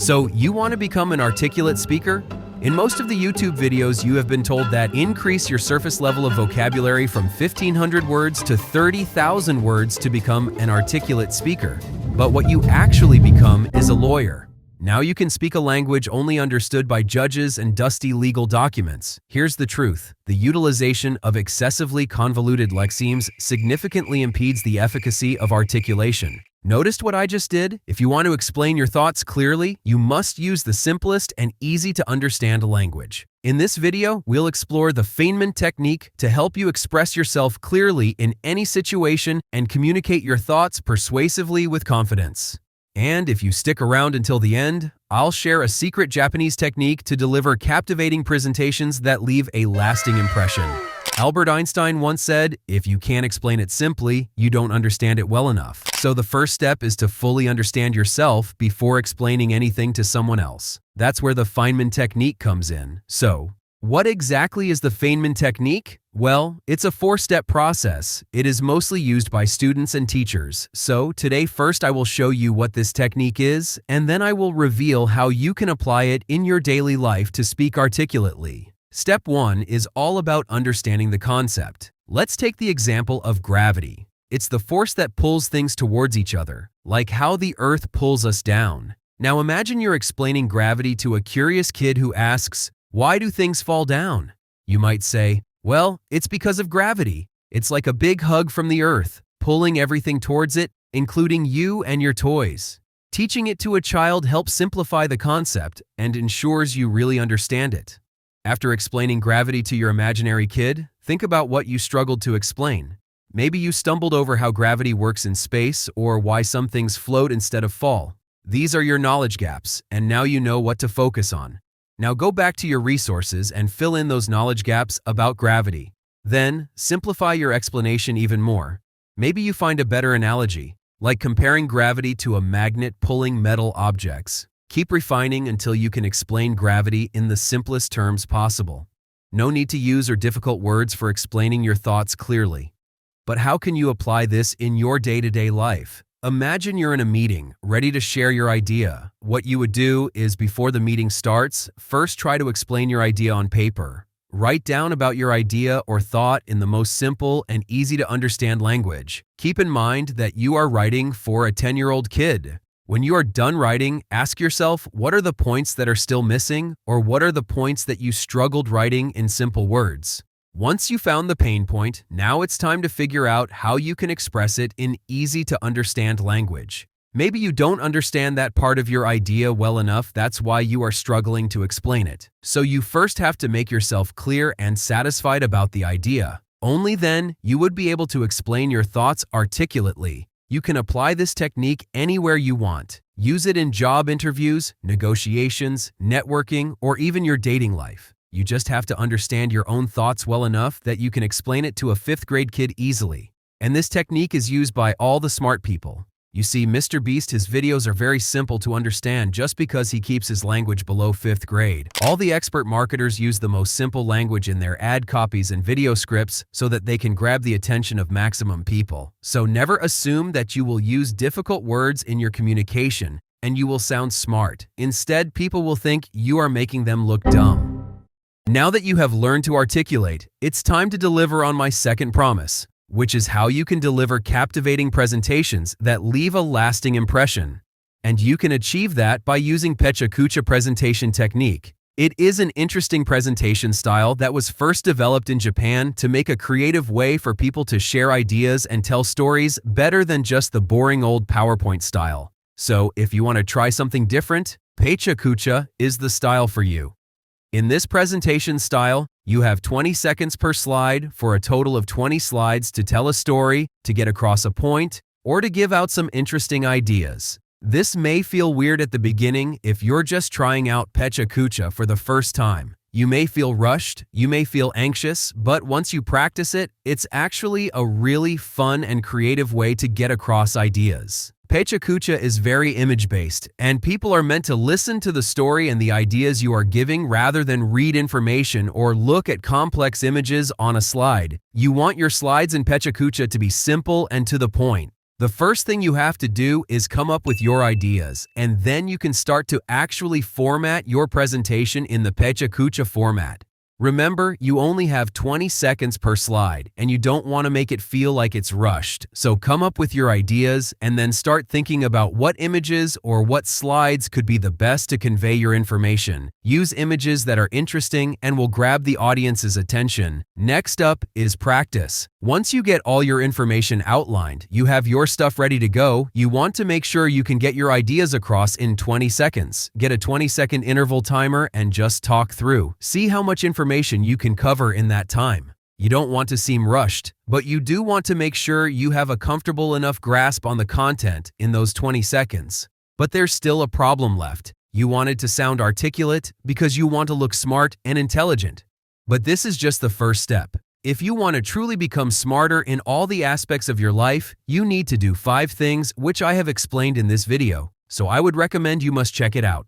So, you want to become an articulate speaker? In most of the YouTube videos, you have been told that increase your surface level of vocabulary from 1,500 words to 30,000 words to become an articulate speaker. But what you actually become is a lawyer. Now you can speak a language only understood by judges and dusty legal documents. Here's the truth. The utilization of excessively convoluted lexemes significantly impedes the efficacy of articulation. Noticed what I just did? If you want to explain your thoughts clearly, you must use the simplest and easy-to-understand language. In this video, we'll explore the Feynman technique to help you express yourself clearly in any situation and communicate your thoughts persuasively with confidence. And if you stick around until the end, I'll share a secret Japanese technique to deliver captivating presentations that leave a lasting impression. Albert Einstein once said, if you can't explain it simply, you don't understand it well enough. So the first step is to fully understand yourself before explaining anything to someone else. That's where the Feynman technique comes in. So, what exactly is the Feynman technique? Well, it's a four-step process. It is mostly used by students and teachers. So today first I will show you what this technique is, and then I will reveal how you can apply it in your daily life to speak articulately. Step 1 is all about understanding the concept. Let's take the example of gravity. It's the force that pulls things towards each other, like how the Earth pulls us down. Now imagine you're explaining gravity to a curious kid who asks, why do things fall down? You might say, well, it's because of gravity. It's like a big hug from the Earth, pulling everything towards it, including you and your toys. Teaching it to a child helps simplify the concept and ensures you really understand it. After explaining gravity to your imaginary kid, think about what you struggled to explain. Maybe you stumbled over how gravity works in space or why some things float instead of fall. These are your knowledge gaps, and now you know what to focus on. Now go back to your resources and fill in those knowledge gaps about gravity. Then, simplify your explanation even more. Maybe you find a better analogy, like comparing gravity to a magnet pulling metal objects. Keep refining until you can explain gravity in the simplest terms possible. No need to use difficult words for explaining your thoughts clearly. But how can you apply this in your day-to-day life? Imagine you're in a meeting, ready to share your idea. What you would do is, before the meeting starts, first try to explain your idea on paper. Write down about your idea or thought in the most simple and easy-to-understand language. Keep in mind that you are writing for a 10-year-old kid. When you are done writing, ask yourself, what are the points that are still missing, or what are the points that you struggled writing in simple words? Once you found the pain point, now it's time to figure out how you can express it in easy-to-understand language. Maybe you don't understand that part of your idea well enough, that's why you are struggling to explain it. So you first have to make yourself clear and satisfied about the idea. Only then, you would be able to explain your thoughts articulately. You can apply this technique anywhere you want. Use it in job interviews, negotiations, networking, or even your dating life. You just have to understand your own thoughts well enough that you can explain it to a 5th grade kid easily. And this technique is used by all the smart people. You see, Mr. Beast, his videos are very simple to understand just because he keeps his language below 5th grade. All the expert marketers use the most simple language in their ad copies and video scripts so that they can grab the attention of maximum people. So never assume that you will use difficult words in your communication and you will sound smart. Instead, people will think you are making them look dumb. Now that you have learned to articulate, it's time to deliver on my second promise, which is how you can deliver captivating presentations that leave a lasting impression. And you can achieve that by using Pecha-Kucha presentation technique. It is an interesting presentation style that was first developed in Japan to make a creative way for people to share ideas and tell stories better than just the boring old PowerPoint style. So if you want to try something different, Pecha-Kucha is the style for you. In this presentation style, you have 20 seconds per slide for a total of 20 slides to tell a story, to get across a point, or to give out some interesting ideas. This may feel weird at the beginning if you're just trying out Pecha-Kucha for the first time. You may feel rushed, you may feel anxious, but once you practice it, it's actually a really fun and creative way to get across ideas. Pecha-Kucha is very image-based, and people are meant to listen to the story and the ideas you are giving rather than read information or look at complex images on a slide. You want your slides in Pecha-Kucha to be simple and to the point. The first thing you have to do is come up with your ideas, and then you can start to actually format your presentation in the Pecha Kucha format. Remember, you only have 20 seconds per slide, and you don't want to make it feel like it's rushed. So come up with your ideas and then start thinking about what images or what slides could be the best to convey your information. Use images that are interesting and will grab the audience's attention. Next up is practice. Once you get all your information outlined, you have your stuff ready to go, you want to make sure you can get your ideas across in 20 seconds. Get a 20-second interval timer and just talk through. See how much information you can cover in that time. You don't want to seem rushed, but you do want to make sure you have a comfortable enough grasp on the content in those 20 seconds. But there's still a problem left. You want it to sound articulate because you want to look smart and intelligent. But this is just the first step. If you want to truly become smarter in all the aspects of your life, you need to do 5 things which I have explained in this video, so I would recommend you must check it out.